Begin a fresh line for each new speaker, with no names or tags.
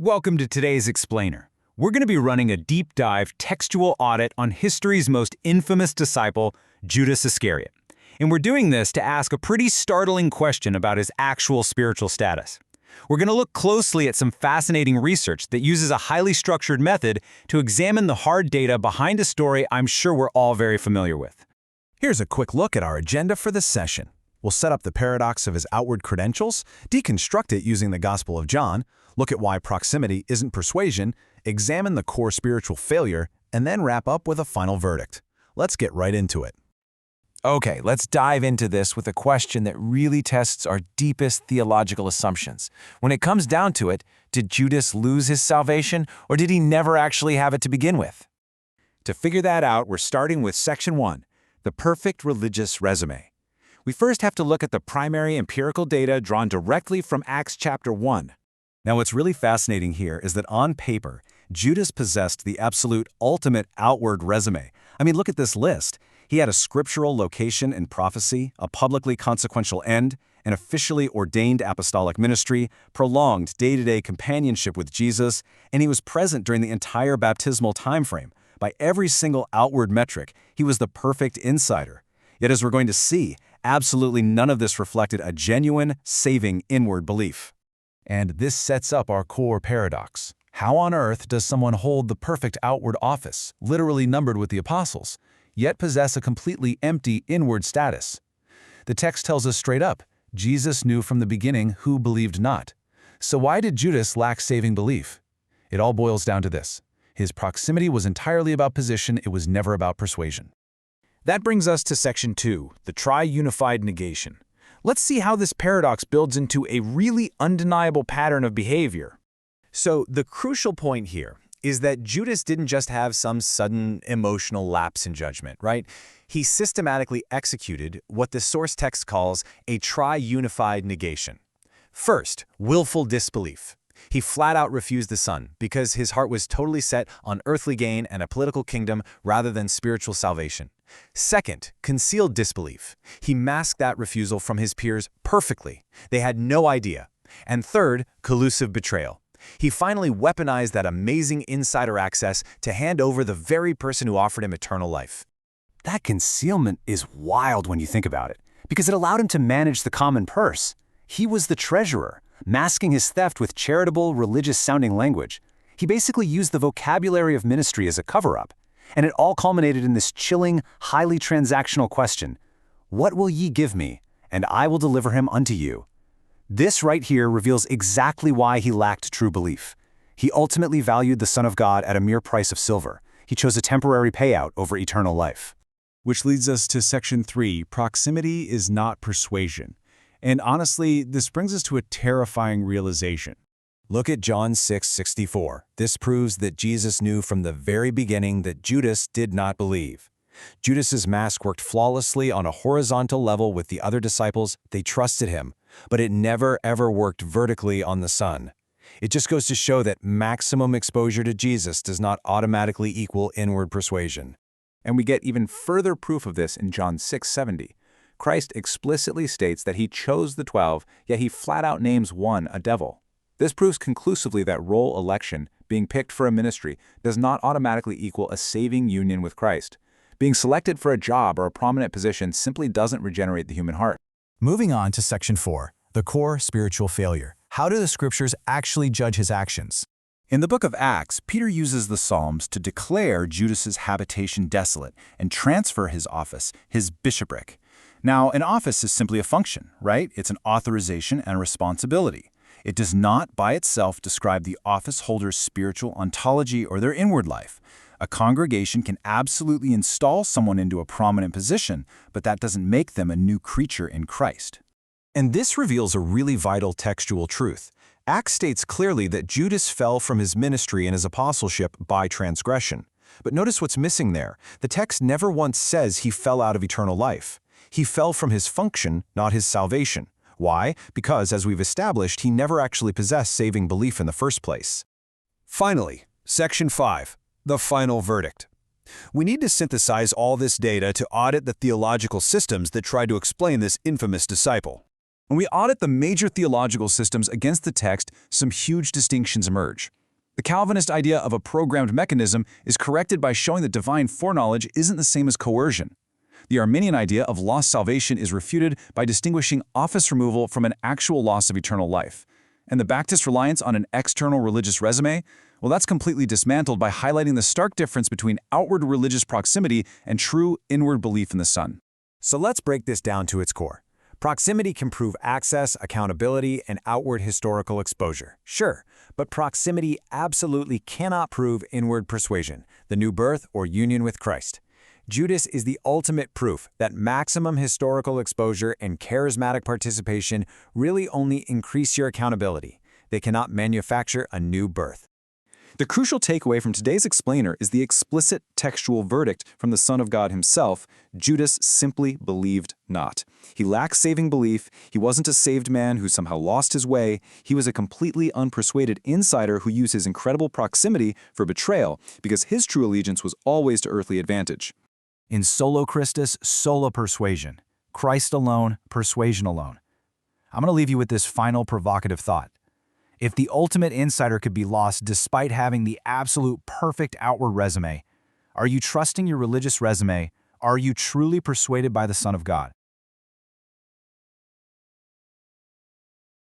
Welcome to today's Explainer. We're going to be running a deep dive textual audit on history's most infamous disciple, Judas Iscariot. And we're doing this to ask a pretty startling question about his actual spiritual status. We're going to look closely at some fascinating research that uses a highly structured method to examine the hard data behind a story I'm sure we're all very familiar with.
Here's a quick look at our agenda for this session. We'll set up the paradox of his outward credentials, deconstruct it using the Gospel of John, look at why proximity isn't persuasion, examine the core spiritual failure, and then wrap up with a final verdict. Let's get right into it.
Okay, let's dive into this with a question that really tests our deepest theological assumptions. When it comes down to it, did Judas lose his salvation, or did he never actually have it to begin with?
To figure that out, we're starting with Section 1, the perfect religious résumé. We first have to look at the primary empirical data drawn directly from Acts chapter 1.
Now, what's really fascinating here is that on paper, Judas possessed the absolute ultimate outward résumé. I mean, look at this list. He had a scriptural location in prophecy, a publicly consequential end, an officially ordained apostolic ministry, prolonged day-to-day companionship with Jesus, and he was present during the entire baptismal timeframe. By every single outward metric, he was the perfect insider. Yet as we're going to see, absolutely none of this reflected a genuine, saving inward belief. And this sets up our core paradox. How on earth does someone hold the perfect outward office, literally numbered with the apostles, yet possess a completely empty inward status? The text tells us straight up, Jesus knew from the beginning who believed not. So why did Judas lack saving belief? It all boils down to this. His proximity was entirely about position, it was never about persuasion.
That brings us to Section 2, the tri-unified negation. Let's see how this paradox builds into a really undeniable pattern of behavior. So the crucial point here is that Judas didn't just have some sudden emotional lapse in judgment, right? He systematically executed what the source text calls a tri-unified negation. First, willful disbelief. He flat out refused the Son because his heart was totally set on earthly gain and a political kingdom rather than spiritual salvation. Second, concealed disbelief. He masked that refusal from his peers perfectly. They had no idea. And third, collusive betrayal. He finally weaponized that amazing insider access to hand over the very person who offered him eternal life.
That concealment is wild when you think about it, because it allowed him to manage the common purse. He was the treasurer, masking his theft with charitable, religious-sounding language. He basically used the vocabulary of ministry as a cover-up. And it all culminated in this chilling, highly transactional question, "What will ye give me? And I will deliver him unto you." This right here reveals exactly why he lacked true belief. He ultimately valued the Son of God at a mere price of silver. He chose a temporary payout over eternal life.
Which leads us to Section 3, proximity is not persuasion. And honestly, this brings us to a terrifying realization. Look at John 6:64. This proves that Jesus knew from the very beginning that Judas did not believe. Judas's mask worked flawlessly on a horizontal level with the other disciples. They trusted him, but it never ever worked vertically on the Son. It just goes to show that maximum exposure to Jesus does not automatically equal inward persuasion.
And we get even further proof of this in John 6:70. Christ explicitly states that he chose the 12, yet he flat out names one a devil. This proves conclusively that roll election, being picked for a ministry, does not automatically equal a saving union with Christ. Being selected for a job or a prominent position simply doesn't regenerate the human heart.
Moving on to Section 4, the core spiritual failure. How do the Scriptures actually judge his actions? In the book of Acts, Peter uses the Psalms to declare Judas's habitation desolate and transfer his office, his bishopric. Now, an office is simply a function, right? It's an authorization and responsibility. It does not, by itself, describe the office holder's spiritual ontology or their inward life. A congregation can absolutely install someone into a prominent position, but that doesn't make them a new creature in Christ. And this reveals a really vital textual truth. Acts states clearly that Judas fell from his ministry and his apostleship by transgression. But notice what's missing there. The text never once says he fell out of eternal life. He fell from his function, not his salvation. Why? Because, as we've established, he never actually possessed saving belief in the first place. Finally, Section 5, the final verdict. We need to synthesize all this data to audit the theological systems that try to explain this infamous disciple. When we audit the major theological systems against the text, some huge distinctions emerge. The Calvinist idea of a programmed mechanism is corrected by showing that divine foreknowledge isn't the same as coercion. The Arminian idea of lost salvation is refuted by distinguishing office removal from an actual loss of eternal life. And the Baptist reliance on an external religious résumé, well, that's completely dismantled by highlighting the stark difference between outward religious proximity and true inward belief in the Son.
So let's break this down to its core. Proximity can prove access, accountability, and outward historical exposure. Sure, but proximity absolutely cannot prove inward persuasion, the new birth, or union with Christ. Judas is the ultimate proof that maximum historical exposure and charismatic participation really only increase your accountability. They cannot manufacture a new birth.
The crucial takeaway from today's explainer is the explicit textual verdict from the Son of God himself: Judas simply believed not. He lacked saving belief, he wasn't a saved man who somehow lost his way, he was a completely unpersuaded insider who used his incredible proximity for betrayal because his true allegiance was always to earthly advantage.
In solo Christus, sola persuasion. Christ alone, persuasion alone. I'm going to leave you with this final provocative thought. If the ultimate insider could be lost despite having the absolute perfect outward résumé, are you trusting your religious résumé? Are you truly persuaded by the Son of God?